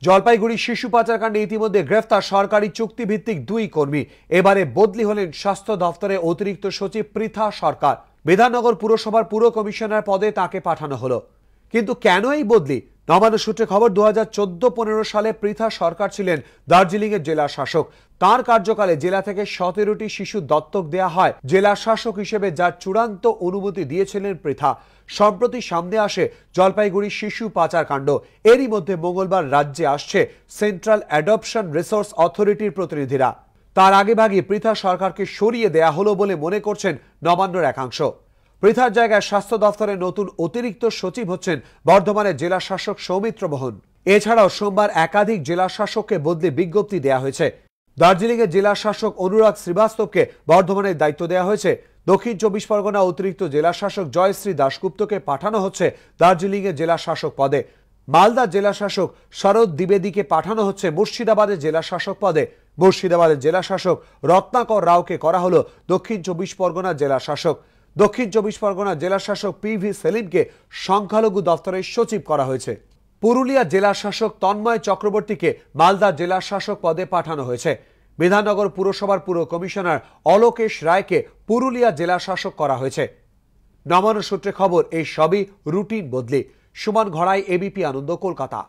জলপাইগুড়ি শিশু পাচারকাণ্ডে ইতিমধ্যে গ্রেফতার সরকারি চুক্তিভিত্তিক দুই কর্মী। এবারে বদলি হলেন স্বাস্থ্য দফতরে অতিরিক্ত সচিব পৃথা সরকার। বিধাননগর পুরসভার পুর কমিশনার পদে তাকে পাঠানো হলো। কিন্তু কেন এই বদলি? নবান্ন সূত্রে খবর, 2014-15 সালে পৃথা সরকার ছিলেন দার্জিলিং এর জেলা শাসক। তার কার্যকালে জেলা থেকে 17টি শিশু দত্তক দেয়া হয়। জেলা শাসক হিসেবে যার চূড়ান্ত অনুমতি দিয়েছিলেন পৃথা। সম্প্রতি সামনে আসে জলপাইগুড়ি শিশু পাচার কাণ্ড। এরই মধ্যে মঙ্গলবার রাজ্যে আসছে সেন্ট্রাল অ্যাডপশন রিসোর্স অথরিটির প্রতিনিধিরা। তার আগেভাগে পৃথা সরকারকে সরিয়ে দেয়া হলো বলে মনে করছেন নবান্নর একাংশ। পৃথার জায়গায় স্বাস্থ্য দফতরের নতুন অতিরিক্ত সচিব হচ্ছেন বর্ধমানের জেলা শাসক সৌমিত্র মোহন। এছাড়াও সোমবার একাধিক জেলা শাসককে বদলি বিজ্ঞপ্তি দেওয়া হয়েছে। দার্জিলিং এর জেলা শাসক অনুরাগ শ্রীবাস্তবকে বর্ধমানের দায়িত্ব দেওয়া হয়েছে। দক্ষিণ 24 পরগনা অতিরিক্ত জেলা শাসক জয়শ্রী দাশগুপ্তকে পাঠানো হচ্ছে দার্জিলিং এর জেলা শাসক পদে। মালদা জেলা শাসক শরৎ দ্বিবেদীকে পাঠানো হচ্ছে মুর্শিদাবাদের জেলা শাসক পদে। মুর্শিদাবাদের জেলা শাসক রত্নাকর রাওকে করা হলো দক্ষিণ 24 পরগনা জেলা শাসক। দক্ষিণ 24 পরগনা জেলা শাসক PV সেলিমকে সংখ্যালঘু দপ্তরের সচিব করা হয়েছে। পুরুলিয়া জেলা শাসক তন্ময় চক্রবর্তীকে মালদা জেলা শাসক পদে পাঠানো হয়েছে। বিধাননগর পুরসভার পুর কমিশনার অলোকেশ রায়কে পুরুলিয়া জেলা শাসক করা হয়েছে। নবান্ন সূত্রে খবর, এই সবই রুটিন বদলি। সুমন ঘড়াই, ABP আনন্দ, কলকাতা।